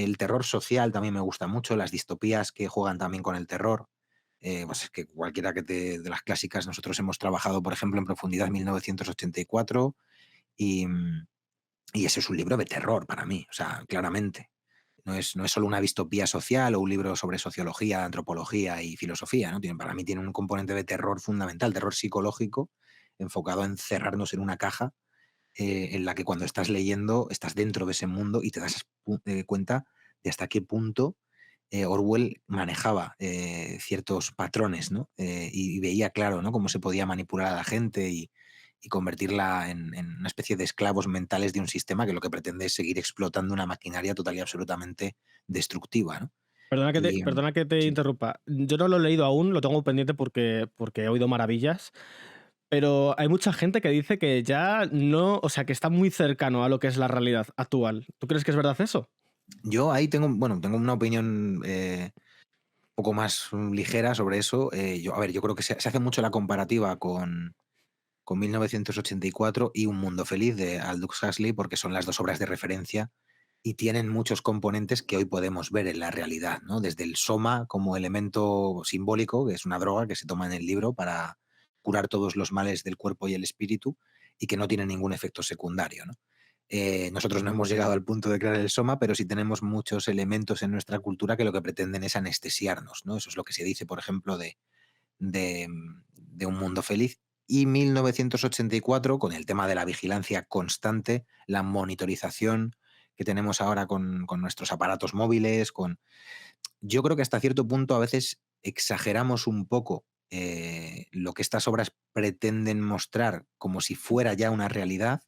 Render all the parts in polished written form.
El terror social también me gusta mucho, las distopías que juegan también con el terror. Pues es que cualquiera de las clásicas, nosotros hemos trabajado, por ejemplo, en profundidad 1984 y, y ese es un libro de terror para mí, o sea, claramente. No es solo una distopía social o un libro sobre sociología, antropología y filosofía, ¿no? Para mí tiene un componente de terror fundamental, terror psicológico, enfocado en cerrarnos en una caja en la que cuando estás leyendo estás dentro de ese mundo y te das cuenta de hasta qué punto Orwell manejaba ciertos patrones, ¿no? Y veía claro, ¿no? Cómo se podía manipular a la gente y convertirla en una especie de esclavos mentales de un sistema que lo que pretende es seguir explotando una maquinaria total y absolutamente destructiva, ¿no? Y Perdona que te sí. interrumpa. Yo no lo he leído aún, lo tengo pendiente porque he oído maravillas, pero hay mucha gente que dice que ya no, o sea, que está muy cercano a lo que es la realidad actual. ¿Tú crees que es verdad eso? Yo ahí tengo, bueno, tengo una opinión poco más ligera sobre eso. Yo, a ver, yo creo que se hace mucho la comparativa con 1984 y Un Mundo Feliz de Aldous Huxley, porque son las dos obras de referencia y tienen muchos componentes que hoy podemos ver en la realidad, ¿no? Desde el soma como elemento simbólico, que es una droga que se toma en el libro para curar todos los males del cuerpo y el espíritu y que no tiene ningún efecto secundario, ¿no? Nosotros no hemos llegado al punto de crear el soma, pero sí tenemos muchos elementos en nuestra cultura que lo que pretenden es anestesiarnos, ¿no? Eso es lo que se dice, por ejemplo, de Un Mundo Feliz. Y 1984, con el tema de la vigilancia constante, la monitorización que tenemos ahora con nuestros aparatos móviles, yo creo que hasta cierto punto a veces exageramos un poco lo que estas obras pretenden mostrar como si fuera ya una realidad,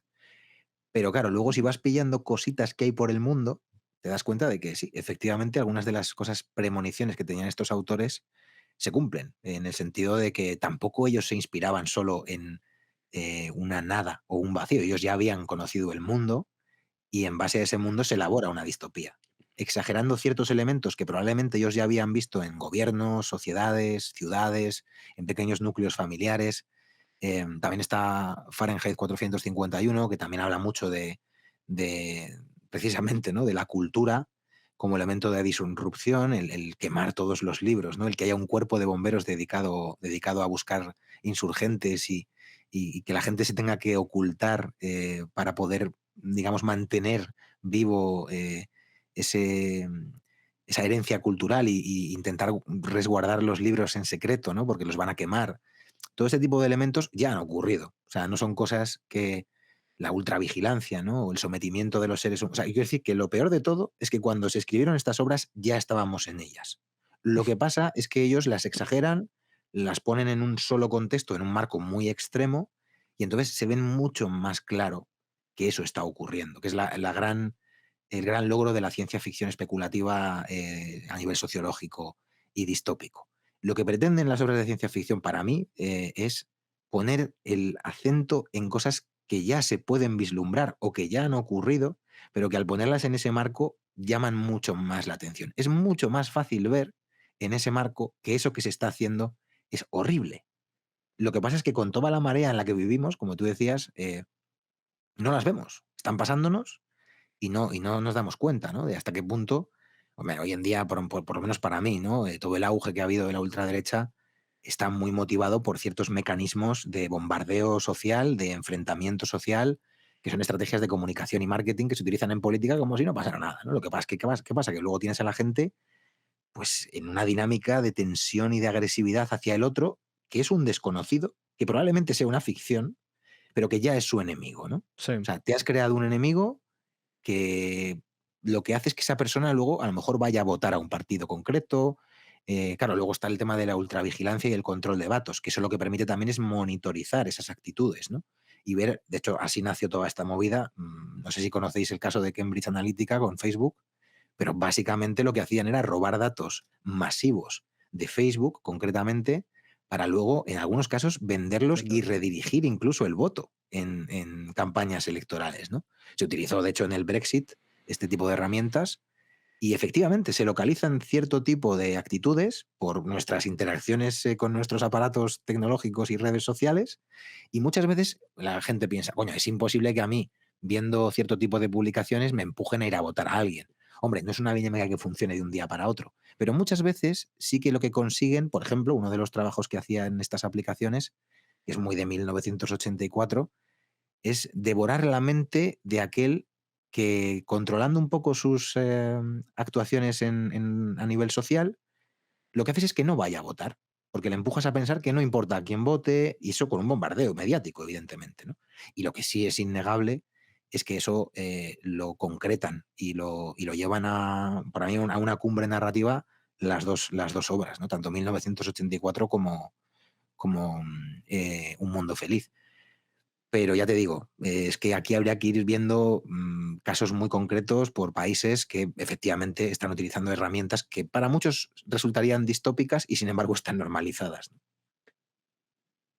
pero claro, luego si vas pillando cositas que hay por el mundo, te das cuenta de que sí, efectivamente algunas de las cosas premoniciones que tenían estos autores se cumplen, en el sentido de que tampoco ellos se inspiraban solo en una nada o un vacío, ellos ya habían conocido el mundo y en base a ese mundo se elabora una distopía, exagerando ciertos elementos que probablemente ellos ya habían visto en gobiernos, sociedades, ciudades, en pequeños núcleos familiares. También está Fahrenheit 451, que también habla mucho de precisamente, ¿no? De la cultura como elemento de disrupción, el quemar todos los libros, ¿no? El que haya un cuerpo de bomberos dedicado a buscar insurgentes y que la gente se tenga que ocultar para poder, digamos, mantener vivo ese, esa herencia cultural y intentar resguardar los libros en secreto, ¿no? Porque los van a quemar. Todo ese tipo de elementos ya han ocurrido. O sea, no son cosas que la ultravigilancia, ¿no? O el sometimiento de los seres humanos. O sea, quiero decir que lo peor de todo es que cuando se escribieron estas obras ya estábamos en ellas. Lo que pasa es que ellos las exageran, las ponen en un solo contexto, en un marco muy extremo, y entonces se ven mucho más claro que eso está ocurriendo, que es el gran logro de la ciencia ficción especulativa a nivel sociológico y distópico. Lo que pretenden las obras de ciencia ficción para mí es poner el acento en cosas que ya se pueden vislumbrar o que ya han ocurrido, pero que al ponerlas en ese marco llaman mucho más la atención. Es mucho más fácil ver en ese marco que eso que se está haciendo es horrible. Lo que pasa es que con toda la marea en la que vivimos, como tú decías, no las vemos. Están pasándonos y no nos damos cuenta, ¿no? De hasta qué punto, hombre, hoy en día, por lo menos para mí, ¿no? Todo el auge que ha habido de la ultraderecha está muy motivado por ciertos mecanismos de bombardeo social, de enfrentamiento social, que son estrategias de comunicación y marketing que se utilizan en política como si no pasara nada, ¿no? Lo que pasa es que, ¿qué pasa? Que luego tienes a la gente, pues, en una dinámica de tensión y de agresividad hacia el otro, que es un desconocido, que probablemente sea una ficción, pero que ya es su enemigo, ¿no? O Sí. sea, te has creado un enemigo que lo que hace es que esa persona luego a lo mejor vaya a votar a un partido concreto. Claro, luego está el tema de la ultravigilancia y el control de datos, que eso lo que permite también es monitorizar esas actitudes, ¿no? Y ver, de hecho, así nació toda esta movida. No sé si conocéis el caso de Cambridge Analytica con Facebook, pero básicamente lo que hacían era robar datos masivos de Facebook, concretamente, para luego, en algunos casos, venderlos y Venderlo. redirigir incluso el voto en campañas electorales, ¿no? Se utilizó, de hecho, en el Brexit este tipo de herramientas y efectivamente se localizan cierto tipo de actitudes por nuestras interacciones con nuestros aparatos tecnológicos y redes sociales y muchas veces la gente piensa, coño, es imposible que a mí, viendo cierto tipo de publicaciones, me empujen a ir a votar a alguien. Hombre, no es una dinámica que funcione de un día para otro, pero muchas veces sí que lo que consiguen, por ejemplo, uno de los trabajos que hacía en estas aplicaciones, que es muy de 1984, es devorar la mente de aquel que, controlando un poco sus actuaciones a nivel social, lo que haces es que no vaya a votar, porque le empujas a pensar que no importa a quién vote, y eso con un bombardeo mediático, evidentemente, ¿no? Y lo que sí es innegable es que eso lo concretan y lo llevan para mí, a una cumbre narrativa las dos obras, ¿no? Tanto 1984 como Un Mundo Feliz. Pero ya te digo, es que aquí habría que ir viendo casos muy concretos por países que efectivamente están utilizando herramientas que para muchos resultarían distópicas y sin embargo están normalizadas, ¿no?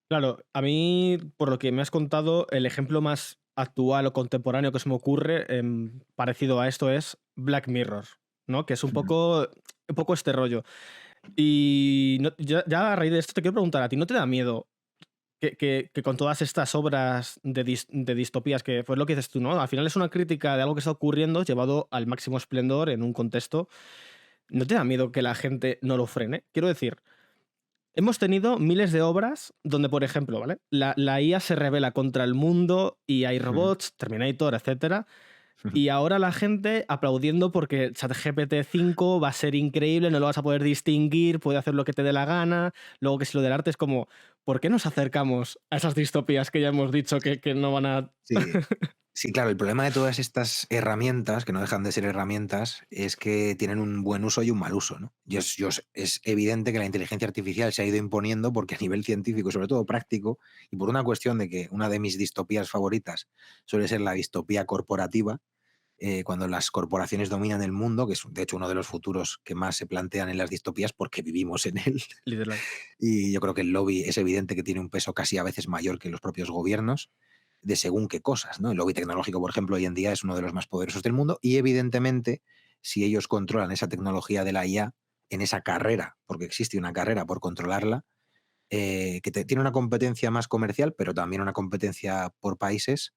Claro, a mí, por lo que me has contado, el ejemplo más actual o contemporáneo que se me ocurre parecido a esto es Black Mirror, ¿no? Que es Ujú. un poco este rollo. Y ya a raíz de esto te quiero preguntar a ti, ¿no te da miedo que con todas estas obras de distopías, que fue lo que dices tú, ¿no? Al final es una crítica de algo que está ocurriendo llevado al máximo esplendor en un contexto. ¿No te da miedo que la gente no lo frene? Quiero decir, hemos tenido miles de obras donde, por ejemplo, ¿vale? La IA se revela contra el mundo y hay Ujú. robots, Terminator, etcétera. Ujú. Y ahora la gente aplaudiendo porque ChatGPT 5 va a ser increíble, no lo vas a poder distinguir, puede hacer lo que te dé la gana. Luego que si lo del arte es como, ¿por qué nos acercamos a esas distopías que ya hemos dicho que no van a... Sí, sí, claro, el problema de todas estas herramientas, que no dejan de ser herramientas, es que tienen un buen uso y un mal uso, ¿no? Es evidente que la inteligencia artificial se ha ido imponiendo porque a nivel científico y sobre todo práctico, y por una cuestión de que una de mis distopías favoritas suele ser la distopía corporativa, cuando las corporaciones dominan el mundo, que es de hecho uno de los futuros que más se plantean en las distopías porque vivimos en él. Literal. Y yo creo que el lobby es evidente que tiene un peso casi a veces mayor que los propios gobiernos de según qué cosas, ¿no? El lobby tecnológico, por ejemplo, hoy en día es uno de los más poderosos del mundo y evidentemente si ellos controlan esa tecnología de la IA en esa carrera, porque existe una carrera por controlarla, tiene una competencia más comercial, pero también una competencia por países,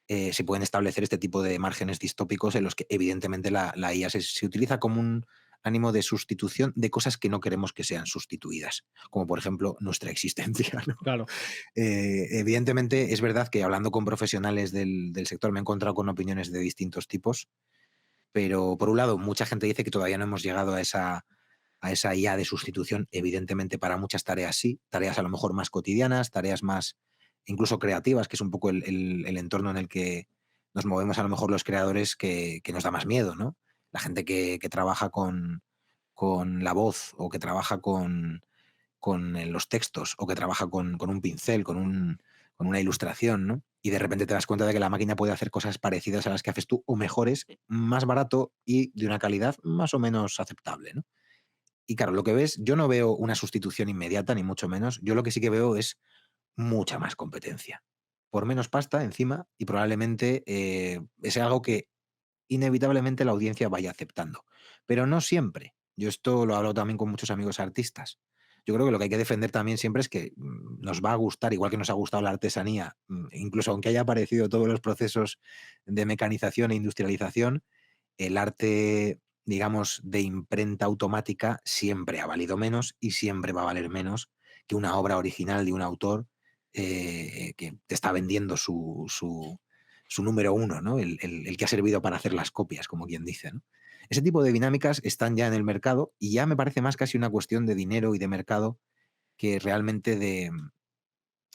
se pueden establecer este tipo de márgenes distópicos en los que evidentemente la IA se utiliza como un ánimo de sustitución de cosas que no queremos que sean sustituidas, como por ejemplo nuestra existencia, ¿no? Claro. Evidentemente es verdad que hablando con profesionales del sector me he encontrado con opiniones de distintos tipos, pero por un lado mucha gente dice que todavía no hemos llegado a esa IA de sustitución, evidentemente para muchas tareas sí, tareas a lo mejor más cotidianas, tareas más incluso creativas, que es un poco el entorno en el que nos movemos a lo mejor los creadores que nos da más miedo, ¿no? La gente que trabaja con la voz o que trabaja con los textos o que trabaja con un pincel, con una ilustración, ¿no? Y de repente te das cuenta de que la máquina puede hacer cosas parecidas a las que haces tú o mejores, más barato y de una calidad más o menos aceptable, ¿no? Y claro, lo que ves, yo no veo una sustitución inmediata, ni mucho menos. Yo lo que sí que veo es mucha más competencia. Por menos pasta encima y probablemente es algo que inevitablemente la audiencia vaya aceptando. Pero no siempre. Yo esto lo hablo también con muchos amigos artistas. Yo creo que lo que hay que defender también siempre es que nos va a gustar, igual que nos ha gustado la artesanía, incluso aunque haya aparecido todos los procesos de mecanización e industrialización, el arte, digamos, de imprenta automática siempre ha valido menos y siempre va a valer menos que una obra original de un autor que te está vendiendo su número uno, ¿no? El que ha servido para hacer las copias, como quien dice, ¿no? Ese tipo de dinámicas están ya en el mercado y ya me parece más casi una cuestión de dinero y de mercado que realmente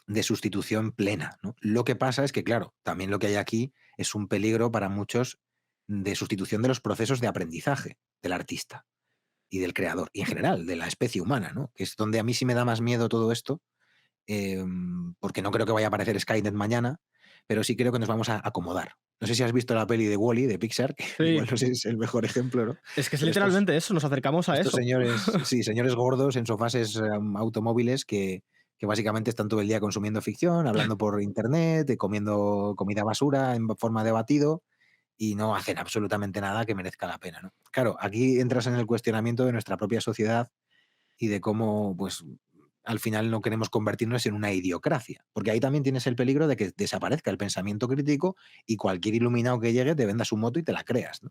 de sustitución plena, ¿no? Lo que pasa es que, claro, también lo que hay aquí es un peligro para muchos de sustitución de los procesos de aprendizaje del artista y del creador, y en general de la especie humana, ¿no? Que es donde a mí sí me da más miedo todo esto, porque no creo que vaya a aparecer Skynet mañana, pero sí creo que nos vamos a acomodar. No sé si has visto la peli de Wall-E de Pixar, que igual Sí, no sé si es el mejor ejemplo, ¿no? es que es Pero estos, literalmente eso, nos acercamos a estos eso. señores, sí, señores gordos en sofases automóviles que básicamente están todo el día consumiendo ficción, hablando por internet, comiendo comida basura en forma de batido y no hacen absolutamente nada que merezca la pena, ¿no? Claro, aquí entras en el cuestionamiento de nuestra propia sociedad y de cómo, pues, al final no queremos convertirnos en una idiocracia, porque ahí también tienes el peligro de que desaparezca el pensamiento crítico y cualquier iluminado que llegue te venda su moto y te la creas, ¿no?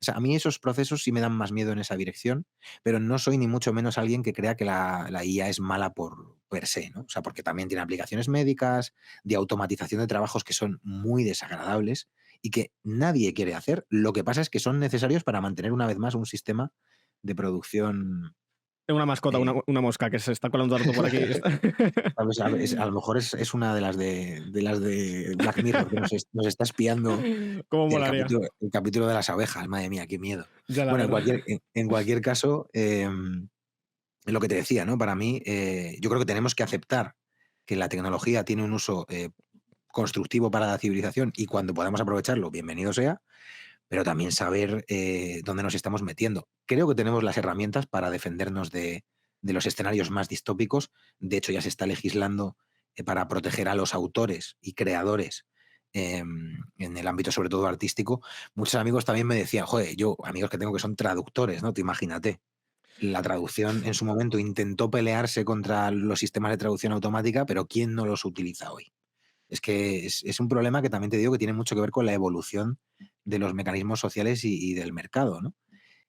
O sea, a mí esos procesos sí me dan más miedo en esa dirección, pero no soy ni mucho menos alguien que crea que la IA es mala por per se, ¿no? O sea, porque también tiene aplicaciones médicas, de automatización de trabajos que son muy desagradables y que nadie quiere hacer. Lo que pasa es que son necesarios para mantener una vez más un sistema de producción. Tengo una mascota, eh, una mosca que se está colando harto por aquí. ¿Sabes? A lo mejor es una de las de Black Mirror que nos está espiando ¿Cómo el molaría? capítulo de las abejas. Madre mía, qué miedo. Ya, la Bueno, verdad. en cualquier caso, lo que te decía, ¿no? Para mí, yo creo que tenemos que aceptar que la tecnología tiene un uso constructivo para la civilización y cuando podamos aprovecharlo, bienvenido sea, pero también saber dónde nos estamos metiendo. Creo que tenemos las herramientas para defendernos de los escenarios más distópicos. De hecho, ya se está legislando para proteger a los autores y creadores en el ámbito, sobre todo artístico. Muchos amigos también me decían, joder, yo, amigos que tengo que son traductores, ¿no? Te imagínate. La traducción en su momento intentó pelearse contra los sistemas de traducción automática, pero ¿quién no los utiliza hoy? Es que es un problema que también te digo que tiene mucho que ver con la evolución de los mecanismos sociales y del mercado, ¿no?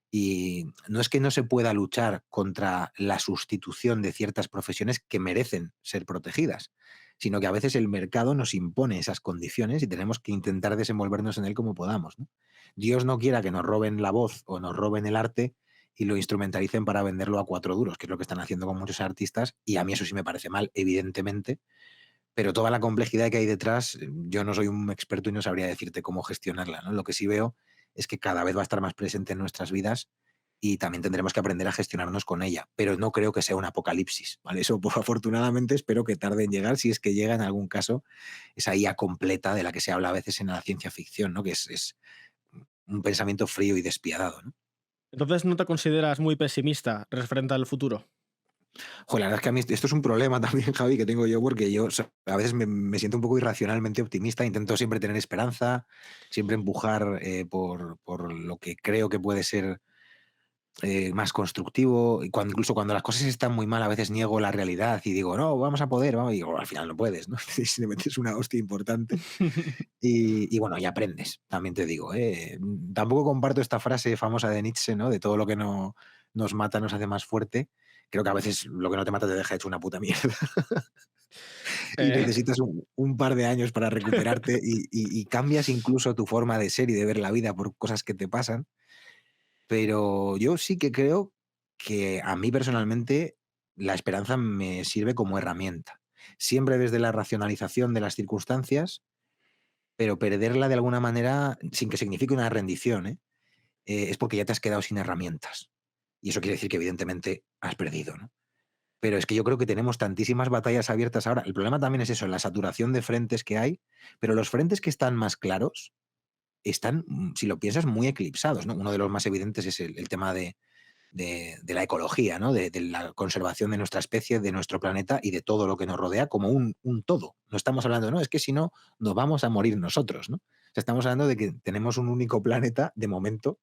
Y no es que no se pueda luchar contra la sustitución de ciertas profesiones que merecen ser protegidas, sino que a veces el mercado nos impone esas condiciones y tenemos que intentar desenvolvernos en él como podamos, ¿no? Dios no quiera que nos roben la voz o nos roben el arte y lo instrumentalicen para venderlo a 4 duros, que es lo que están haciendo con muchos artistas, y a mí eso sí me parece mal, evidentemente, pero toda la complejidad que hay detrás, yo no soy un experto y no sabría decirte cómo gestionarla, ¿no? Lo que sí veo es que cada vez va a estar más presente en nuestras vidas y también tendremos que aprender a gestionarnos con ella, pero no creo que sea un apocalipsis, ¿vale? Eso, pues, afortunadamente, espero que tarde en llegar, si es que llega en algún caso, esa IA completa de la que se habla a veces en la ciencia ficción, ¿no? Que es un pensamiento frío y despiadado, ¿no? Entonces, ¿no te consideras muy pesimista referente al futuro? Joder, la verdad es que a mí esto es un problema también, Javi, que tengo yo, porque yo a veces me siento un poco irracionalmente optimista, intento siempre tener esperanza, siempre empujar por lo que creo que puede ser más constructivo, y incluso cuando las cosas están muy mal, a veces niego la realidad y digo, no, vamos a poder, vamos, y digo, al final no puedes, ¿no? Si te metes una hostia importante. Y bueno, y aprendes, también te digo, ¿eh? Tampoco comparto esta frase famosa de Nietzsche, ¿no? De todo lo que no nos mata nos hace más fuerte. Creo que a veces lo que no te mata te deja hecho una puta mierda y Eh, necesitas un par de años para recuperarte y cambias incluso tu forma de ser y de ver la vida por cosas que te pasan. Pero yo sí que creo que a mí personalmente la esperanza me sirve como herramienta. Siempre desde la racionalización de las circunstancias, pero perderla de alguna manera, sin que signifique una rendición, ¿eh? Es porque ya te has quedado sin herramientas. Y eso quiere decir que evidentemente has perdido, ¿no? Pero es que yo creo que tenemos tantísimas batallas abiertas ahora. El problema también es eso, la saturación de frentes que hay, pero los frentes que están más claros están, si lo piensas, muy eclipsados, ¿no? Uno de los más evidentes es el tema de la ecología, ¿no? De la conservación de nuestra especie, de nuestro planeta y de todo lo que nos rodea como un todo. No estamos hablando, no, es que si no, nos vamos a morir nosotros, ¿no? O sea, estamos hablando de que tenemos un único planeta de momento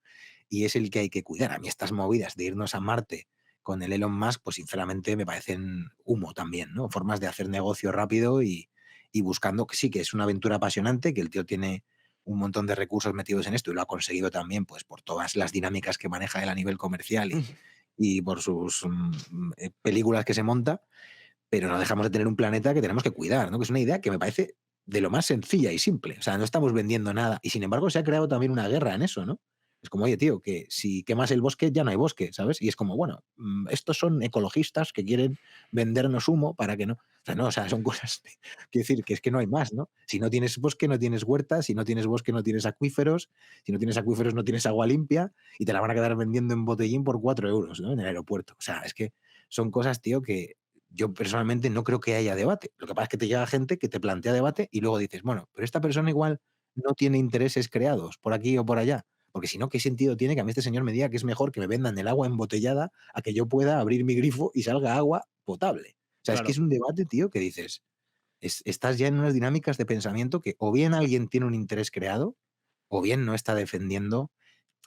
y es el que hay que cuidar. A mí estas movidas de irnos a Marte con el Elon Musk, pues sinceramente me parecen humo también, ¿no? Formas de hacer negocio rápido y buscando, que sí, que es una aventura apasionante, que el tío tiene un montón de recursos metidos en esto y lo ha conseguido también, pues por todas las dinámicas que maneja él a nivel comercial y por sus películas que se monta, pero no dejamos de tener un planeta que tenemos que cuidar, ¿no? Que es una idea que me parece de lo más sencilla y simple. O sea, no estamos vendiendo nada. Y sin embargo, se ha creado también una guerra en eso, ¿no? Es como, oye, tío, que si quemas el bosque, ya no hay bosque, ¿sabes? Y es como, bueno, estos son ecologistas que quieren vendernos humo para que no. O sea, no, o sea, son cosas. Quiero decir, que es que no hay más, ¿no? Si no tienes bosque, no tienes huerta. Si no tienes bosque, no tienes acuíferos. Si no tienes acuíferos, no tienes agua limpia. Y te la van a quedar vendiendo en botellín por 4 euros, ¿no? En el aeropuerto. O sea, es que son cosas, tío, que yo personalmente no creo que haya debate. Lo que pasa es que te llega gente que te plantea debate y luego dices, bueno, pero esta persona igual no tiene intereses creados por aquí o por allá. Porque si no, ¿qué sentido tiene que a mí este señor me diga que es mejor que me vendan el agua embotellada a que yo pueda abrir mi grifo y salga agua potable? O sea, es que claro. es un debate, tío, que dices, estás ya en unas dinámicas de pensamiento que o bien alguien tiene un interés creado o bien no está defendiendo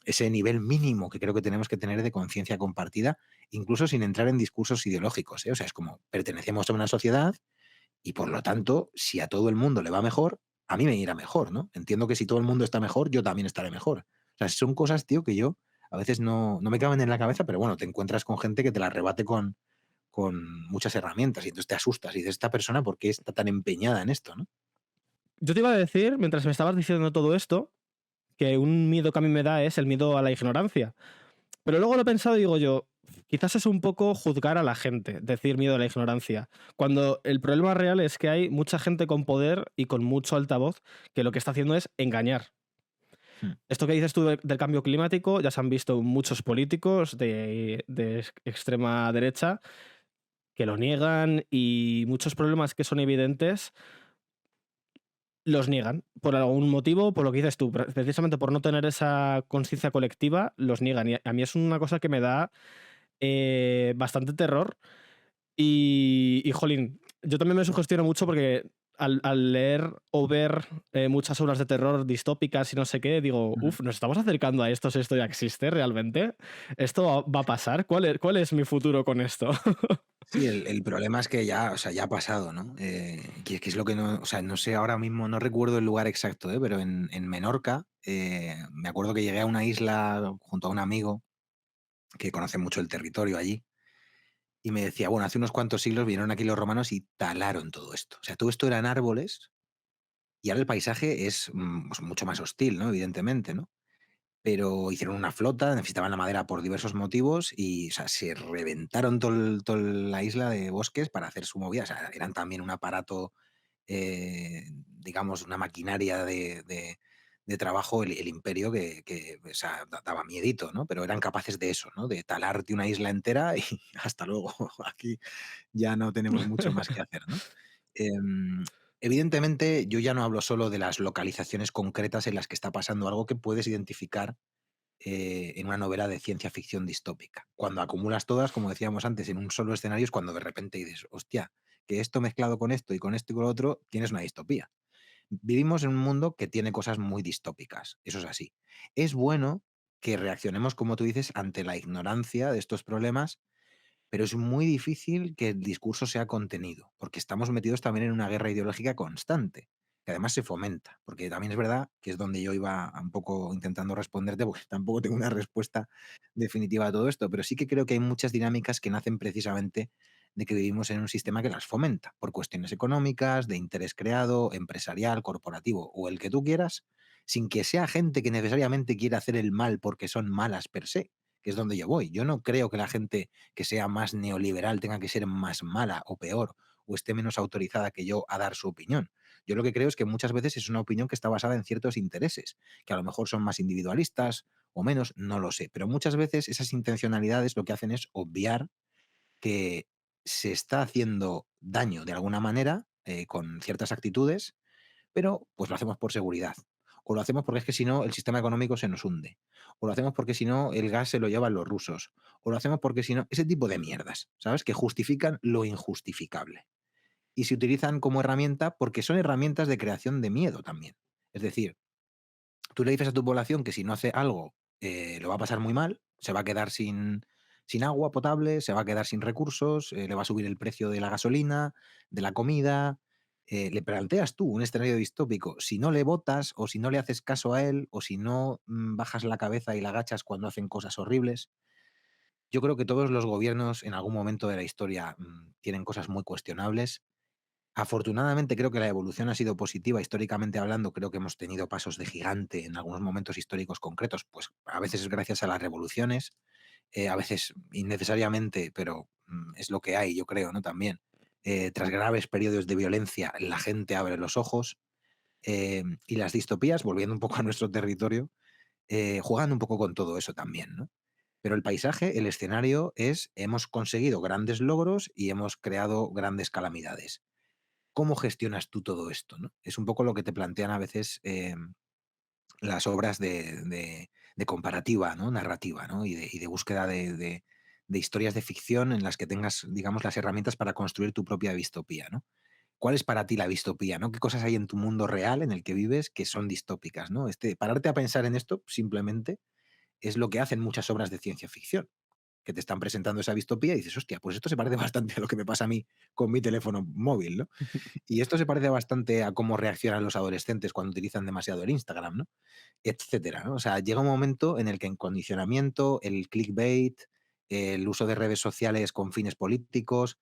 ese nivel mínimo que creo que tenemos que tener de conciencia compartida, incluso sin entrar en discursos ideológicos, ¿eh? O sea, es como pertenecemos a una sociedad y por lo tanto, si a todo el mundo le va mejor, a mí me irá mejor, ¿no? Entiendo que si todo el mundo está mejor, yo también estaré mejor. O sea, son cosas, tío, que yo a veces no me caben en la cabeza, pero bueno, te encuentras con gente que te la rebate con muchas herramientas y entonces te asustas y dices, esta persona, ¿por qué está tan empeñada en esto, no? Yo te iba a decir, mientras me estabas diciendo todo esto, que un miedo que a mí me da es el miedo a la ignorancia. Pero luego lo he pensado y digo yo, quizás es un poco juzgar a la gente, decir miedo a la ignorancia, cuando el problema real es que hay mucha gente con poder y con mucho altavoz que lo que está haciendo es engañar. Mm. Esto que dices tú del cambio climático, ya se han visto muchos políticos de extrema derecha que lo niegan y muchos problemas que son evidentes los niegan por algún motivo, por lo que dices tú, precisamente por no tener esa conciencia colectiva, los niegan. Y a mí es una cosa que me da bastante terror. Jolín, yo también me sugestiono mucho porque al leer o ver muchas obras de terror distópicas y no sé qué, digo, Ujú. uff, nos estamos acercando a esto, si esto ya existe realmente. ¿Esto va a pasar? Cuál es mi futuro con esto? Sí, el problema es que ya, o sea, ya ha pasado, ¿no? Que es lo que no, o sea, no sé ahora mismo, no recuerdo el lugar exacto, pero en Menorca, me acuerdo que llegué a una isla junto a un amigo que conoce mucho el territorio allí y me decía, bueno, hace unos cuantos siglos vinieron aquí los romanos y talaron todo esto. O sea, todo esto eran árboles y ahora el paisaje es pues, mucho más hostil, ¿no? Evidentemente, ¿no? Pero hicieron una flota, necesitaban la madera por diversos motivos y, o sea, se reventaron toda la isla de bosques para hacer su movida. O sea, eran también un aparato, digamos, una maquinaria de trabajo, el imperio que, o sea, daba miedito, ¿no? Pero eran capaces de eso, ¿no? De talarte una isla entera y hasta luego. Aquí ya no tenemos mucho más que hacer, ¿no? Em, Evidentemente, yo ya no hablo solo de las localizaciones concretas en las que está pasando algo que puedes identificar en una novela de ciencia ficción distópica. Cuando acumulas todas, como decíamos antes, en un solo escenario es cuando de repente dices, hostia, que esto mezclado con esto y con lo otro, tienes una distopía. Vivimos en un mundo que tiene cosas muy distópicas, eso es así. Es bueno que reaccionemos, como tú dices, ante la ignorancia de estos problemas, pero es muy difícil que el discurso sea contenido, porque estamos metidos también en una guerra ideológica constante, que además se fomenta, porque también es verdad que es donde yo iba un poco intentando responderte, porque tampoco tengo una respuesta definitiva a todo esto, pero sí que creo que hay muchas dinámicas que nacen precisamente de que vivimos en un sistema que las fomenta, por cuestiones económicas, de interés creado, empresarial, corporativo o el que tú quieras, sin que sea gente que necesariamente quiera hacer el mal porque son malas per se, que es donde yo voy. Yo no creo que la gente que sea más neoliberal tenga que ser más mala o peor o esté menos autorizada que yo a dar su opinión. Yo lo que creo es que muchas veces es una opinión que está basada en ciertos intereses, que a lo mejor son más individualistas o menos, no lo sé, pero muchas veces esas intencionalidades lo que hacen es obviar que se está haciendo daño de alguna manera con ciertas actitudes, pero pues lo hacemos por seguridad. O lo hacemos porque es que si no el sistema económico se nos hunde. O lo hacemos porque si no el gas se lo llevan los rusos. O lo hacemos porque si no, ese tipo de mierdas, ¿sabes? Que justifican lo injustificable. Y se utilizan como herramienta porque son herramientas de creación de miedo también. Es decir, tú le dices a tu población que si no hace algo lo va a pasar muy mal, se va a quedar sin agua potable, se va a quedar sin recursos, le va a subir el precio de la gasolina, de la comida. Le planteas tú un escenario distópico. Si no le votas o si no le haces caso a él o si no bajas la cabeza y la agachas cuando hacen cosas horribles, yo creo que todos los gobiernos en algún momento de la historia tienen cosas muy cuestionables. Afortunadamente creo que la evolución ha sido positiva históricamente hablando, creo que hemos tenido pasos de gigante en algunos momentos históricos concretos, pues a veces es gracias a las revoluciones, a veces innecesariamente, pero es lo que hay, yo creo, ¿no? También. Tras graves periodos de violencia, la gente abre los ojos y las distopías, volviendo un poco a nuestro territorio, juegan un poco con todo eso también, ¿no? Pero el paisaje, el escenario es, hemos conseguido grandes logros y hemos creado grandes calamidades. ¿Cómo gestionas tú todo esto, no? Es un poco lo que te plantean a veces, las obras de comparativa, ¿no? Narrativa, ¿no? Y de búsqueda de historias de ficción en las que tengas, digamos, las herramientas para construir tu propia distopía, ¿no? ¿Cuál es para ti la distopía, no? ¿Qué cosas hay en tu mundo real en el que vives que son distópicas, no? Pararte a pensar en esto simplemente es lo que hacen muchas obras de ciencia ficción. que te están presentando esa distopía y dices, hostia, pues esto se parece bastante a lo que me pasa a mí con mi teléfono móvil, ¿no? Y esto se parece bastante a cómo reaccionan los adolescentes cuando utilizan demasiado el Instagram, ¿no? Etcétera, ¿no? O sea, llega un momento en el que en condicionamiento, el clickbait, el uso de redes sociales con fines políticos,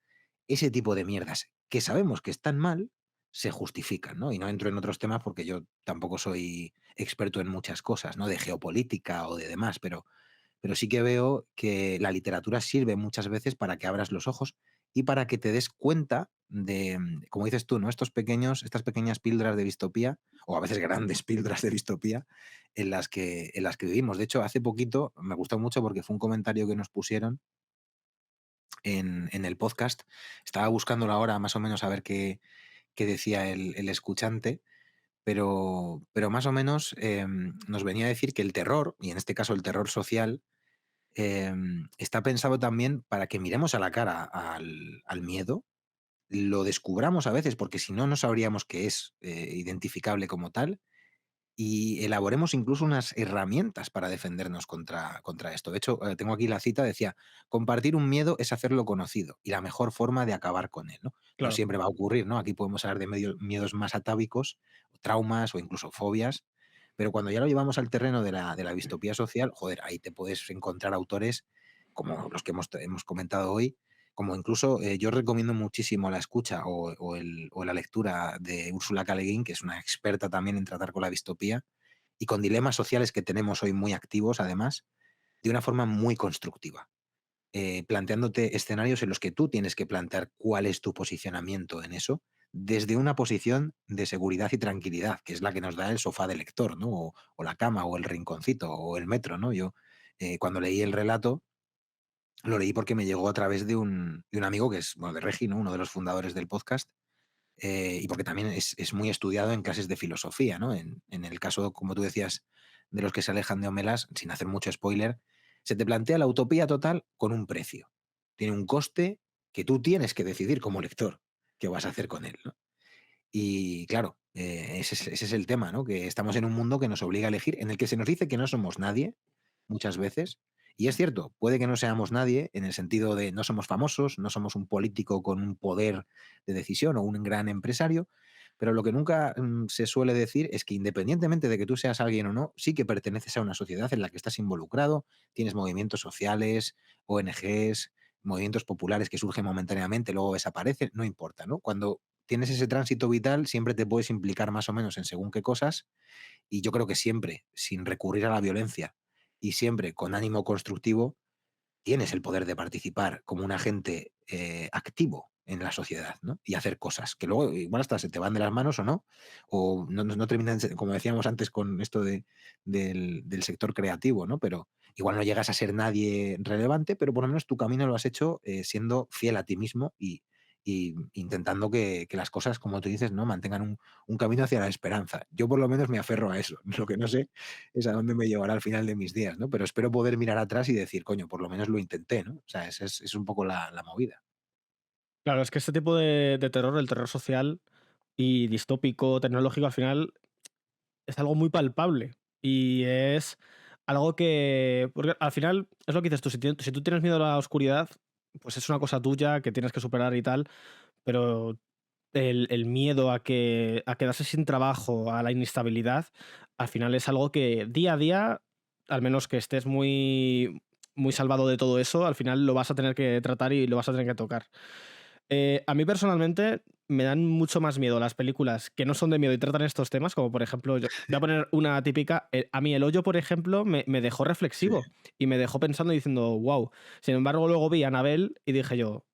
ese tipo de mierdas que sabemos que están mal, se justifican, ¿no? Y no entro en otros temas porque yo tampoco soy experto en muchas cosas, ¿no? De geopolítica o de demás, pero sí que veo que la literatura sirve muchas veces para que abras los ojos y para que te des cuenta de, como dices tú, ¿no? Estas pequeñas píldoras de distopía, o a veces grandes píldoras de distopía, en las que vivimos. De hecho, hace poquito me gustó mucho porque fue un comentario que nos pusieron en el podcast. Estaba buscándolo ahora más o menos a ver qué decía el escuchante, pero más o menos nos venía a decir que el terror, y en este caso el terror social, está pensado también para que miremos a la cara al miedo, lo descubramos a veces, porque si no, no sabríamos que es identificable como tal, y elaboremos incluso unas herramientas para defendernos contra esto. De hecho, tengo aquí la cita, decía, compartir un miedo es hacerlo conocido y la mejor forma de acabar con él. No, no Claro. siempre va a ocurrir, ¿no? Aquí podemos hablar de miedos más atávicos, traumas o incluso fobias, pero cuando ya lo llevamos al terreno de la distopía social, joder, ahí te puedes encontrar autores como los que hemos comentado hoy, como incluso yo recomiendo muchísimo la escucha o la lectura de Úrsula K. Le Guin, que es una experta también en tratar con la distopía y con dilemas sociales que tenemos hoy muy activos, además, de una forma muy constructiva, planteándote escenarios en los que tú tienes que plantear cuál es tu posicionamiento en eso, desde una posición de seguridad y tranquilidad, que es la que nos da el sofá de lector, ¿no? O la cama, o el rinconcito, o el metro, ¿no? Yo, cuando leí el relato, lo leí porque me llegó a través de un amigo que es, bueno, de Regi, ¿no? Uno de los fundadores del podcast, y porque también es muy estudiado en clases de filosofía, ¿no? En el caso, como tú decías, de los que se alejan de Homelas, sin hacer mucho spoiler, se te plantea la utopía total con un precio. Tiene un coste que tú tienes que decidir como lector qué vas a hacer con él, ¿no? Y claro, ese es el tema, ¿no? Que estamos en un mundo que nos obliga a elegir, en el que se nos dice que no somos nadie, muchas veces. Y es cierto, puede que no seamos nadie en el sentido de no somos famosos, no somos un político con un poder de decisión o un gran empresario, pero lo que nunca se suele decir es que independientemente de que tú seas alguien o no, sí que perteneces a una sociedad en la que estás involucrado, tienes movimientos sociales, ONGs, movimientos populares que surgen momentáneamente, luego desaparecen, no importa, ¿no? Cuando tienes ese tránsito vital, siempre te puedes implicar más o menos en según qué cosas, y yo creo que siempre, sin recurrir a la violencia y siempre con ánimo constructivo, tienes el poder de participar como un agente activo en la sociedad, ¿no? Y hacer cosas que luego igual hasta se te van de las manos o no terminan, como decíamos antes con esto del sector creativo, ¿no? Pero igual no llegas a ser nadie relevante, pero por lo menos tu camino lo has hecho siendo fiel a ti mismo y intentando que las cosas, como tú dices, ¿no? Mantengan un camino hacia la esperanza. Yo por lo menos me aferro a eso. Lo que no sé es a dónde me llevará al final de mis días, ¿no? Pero espero poder mirar atrás y decir, coño, por lo menos lo intenté, ¿no? O sea, esa es un poco la movida. Claro, es que este tipo de terror, el terror social y distópico, tecnológico, al final es algo muy palpable. Y es algo que. Porque al final es lo que dices tú. Si tú tienes miedo a la oscuridad, pues es una cosa tuya que tienes que superar y tal. Pero el miedo a quedarse sin trabajo, a la inestabilidad, al final es algo que día a día, al menos que estés muy salvado de todo eso, al final lo vas a tener que tratar y lo vas a tener que tocar. A mí personalmente me dan mucho más miedo las películas que no son de miedo y tratan estos temas, como por ejemplo, voy a poner una típica, a mí El Hoyo, por ejemplo, me dejó Sí. reflexivo y me dejó pensando y diciendo, wow. Sin embargo, luego vi a Annabelle y dije yo,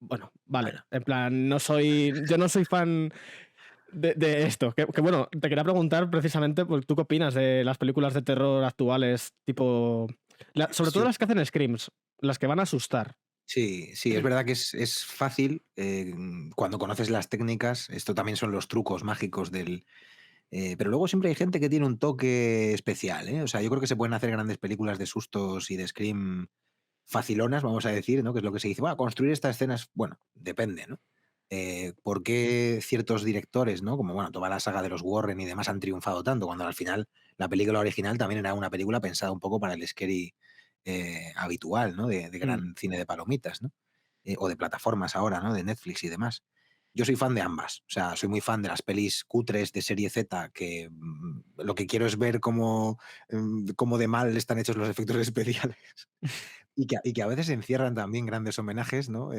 bueno, vale, Bueno, en plan, yo no soy fan de esto. Que bueno, te quería preguntar precisamente, pues, ¿tú qué opinas de las películas de terror actuales, tipo, sobre todo sí, las que hacen screams, las que van a asustar? sí, sí, es verdad que es fácil cuando conoces las técnicas, esto también son los trucos mágicos pero luego siempre hay gente que tiene un toque especial, ¿eh? O sea, yo creo que se pueden hacer grandes películas de sustos y de scream facilonas, vamos a decir, ¿no? Que es lo que se dice, bueno, construir estas escenas, bueno, depende, ¿no? ¿Por qué ciertos directores, ¿no? Como, bueno, toda la saga de los Warren y demás han triunfado tanto, cuando al final la película original también era una película pensada un poco para el scary habitual, ¿no? De Mm. gran cine de palomitas, ¿no? O de plataformas ahora, ¿no? De Netflix y demás. Yo soy fan de ambas. O sea, soy muy fan de las pelis cutres de serie Z, que lo que quiero es ver cómo de mal están hechos los efectos especiales. Y que a veces encierran también grandes homenajes, ¿no?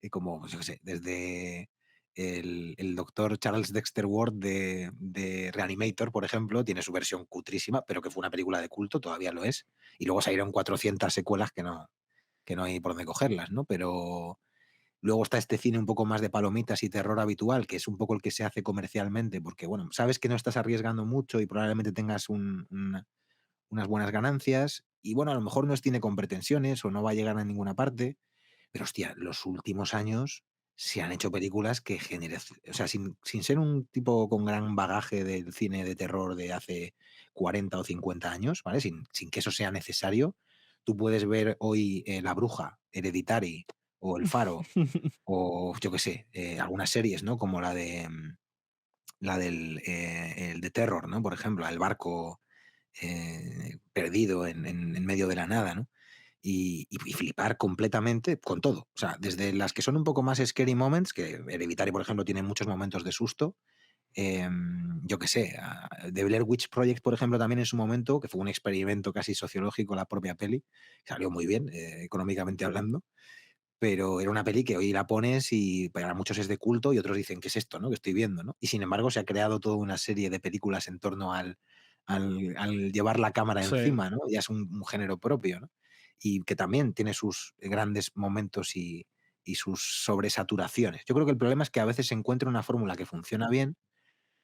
Y como, pues, yo qué sé, desde el doctor Charles Dexter Ward de Reanimator, por ejemplo, tiene su versión cutrísima, pero que fue una película de culto, todavía lo es. Y luego salieron 400 secuelas que no hay por dónde cogerlas, ¿no? Pero luego está este cine un poco más de palomitas y terror habitual, que es un poco el que se hace comercialmente, porque, bueno, sabes que no estás arriesgando mucho y probablemente tengas unas buenas ganancias. Y bueno, a lo mejor no es cine con pretensiones o no va a llegar a ninguna parte, pero hostia, los últimos años se han hecho películas que o sea, sin ser un tipo con gran bagaje del cine de terror de hace 40 o 50 años, ¿vale? Sin que eso sea necesario. Tú puedes ver hoy La Bruja, Hereditary o El Faro o yo qué sé, algunas series, ¿no? Como la del el de Terror, ¿no? Por ejemplo, El barco perdido en medio de la nada, ¿no? Y flipar completamente con todo. O sea, desde las que son un poco más scary moments, que Hereditary, por ejemplo, tiene muchos momentos de susto. Yo qué sé, The Blair Witch Project, por ejemplo, también en su momento, que fue un experimento casi sociológico la propia peli, salió muy bien, económicamente hablando, pero era una peli que hoy la pones y para muchos es de culto y otros dicen, ¿qué es esto, no? Que estoy viendo, ¿no? Y sin embargo se ha creado toda una serie de películas en torno al llevar la cámara Sí. encima, ¿no? Ya es un género propio, ¿no? Y que también tiene sus grandes momentos y sus sobresaturaciones. Yo creo que el problema es que a veces se encuentra una fórmula que funciona bien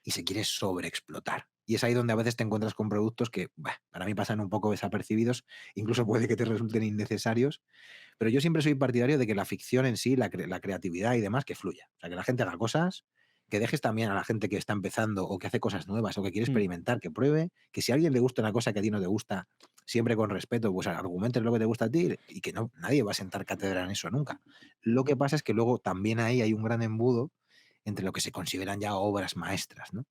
y se quiere sobreexplotar. Y es ahí donde a veces te encuentras con productos que, bah, para mí pasan un poco desapercibidos, incluso puede que te resulten innecesarios, pero yo siempre soy partidario de que la ficción en sí, la creatividad y demás, que fluya. O sea, que la gente haga cosas, que dejes también a la gente que está empezando o que hace cosas nuevas o que quiere Mm. experimentar, que pruebe, que si a alguien le gusta una cosa que a ti no te gusta, siempre con respeto, pues argumentes lo que te gusta a ti y que no, nadie va a sentar cátedra en eso nunca. Lo que pasa es que luego también ahí hay un gran embudo entre lo que se consideran ya obras maestras, ¿no?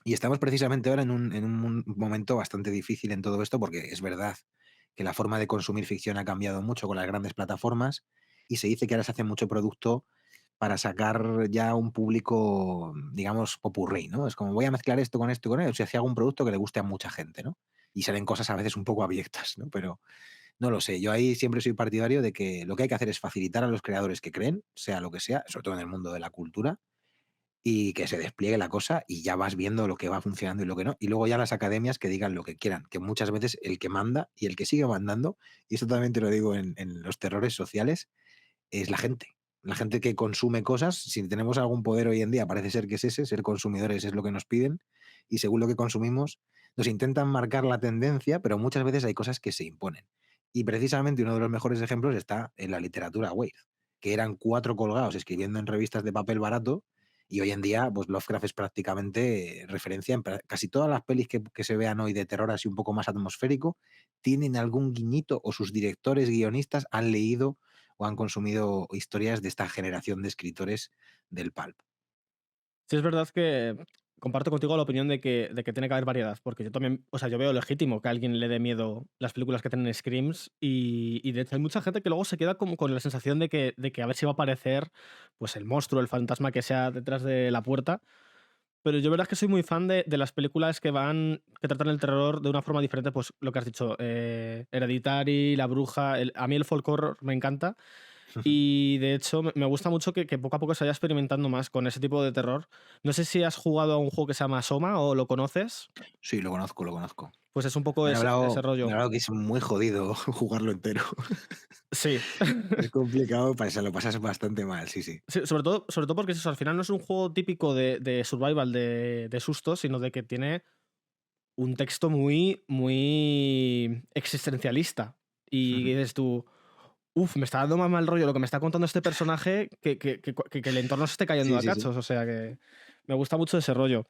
Y estamos precisamente ahora en un momento bastante difícil en todo esto, porque es verdad que la forma de consumir ficción ha cambiado mucho con las grandes plataformas y se dice que ahora se hace mucho producto para sacar ya un público, digamos, popurrí, ¿no? Es como voy a mezclar esto con esto y con eso, y si hago un producto que le guste a mucha gente, ¿no? Y salen cosas a veces un poco abyectas, ¿no? Pero no lo sé, yo ahí siempre soy partidario de que lo que hay que hacer es facilitar a los creadores que creen, sea lo que sea, sobre todo en el mundo de la cultura, y que se despliegue la cosa y ya vas viendo lo que va funcionando y lo que no. Y luego ya las academias que digan lo que quieran, que muchas veces el que manda y el que sigue mandando, y esto también te lo digo en los terrores sociales, es la gente. La gente que consume cosas, si tenemos algún poder hoy en día, parece ser que es ese, ser consumidores es lo que nos piden, y según lo que consumimos, nos intentan marcar la tendencia, pero muchas veces hay cosas que se imponen. Y precisamente uno de los mejores ejemplos está en la literatura Weir, que eran 4 colgados escribiendo en revistas de papel barato, y hoy en día, pues Lovecraft es prácticamente referencia en casi todas las pelis que se vean hoy de terror así un poco más atmosférico, tienen algún guiñito o sus directores, guionistas han leído o han consumido historias de esta generación de escritores del pulp. Sí, es verdad que comparto contigo la opinión de que tiene que haber variedad, porque yo también, o sea, yo veo legítimo que a alguien le dé miedo las películas que tienen screams y de hecho hay mucha gente que luego se queda como con la sensación de que a ver si va a aparecer pues el monstruo, el fantasma que sea detrás de la puerta. Pero yo verdad es que soy muy fan de las películas que tratan el terror de una forma diferente, pues lo que has dicho, Hereditary, La Bruja, a mí el folk horror me encanta y de hecho me gusta mucho que poco a poco se vaya experimentando más con ese tipo de terror. No sé si has jugado a un juego que se llama Soma o lo conoces, Sí, lo conozco, lo conozco. pues es un poco Me han ese me rollo. han hablado que es muy jodido jugarlo entero. Sí. Es complicado, lo pasas bastante mal, sí, sí. Sí, sobre todo porque es eso, al final no es un juego típico de survival, de susto, sino de que tiene un texto muy, muy existencialista. Y dices tú, uf, me está dando más mal rollo lo que me está contando este personaje que el entorno se esté cayendo Sí, a sí, sí. cachos. O sea que me gusta mucho ese rollo.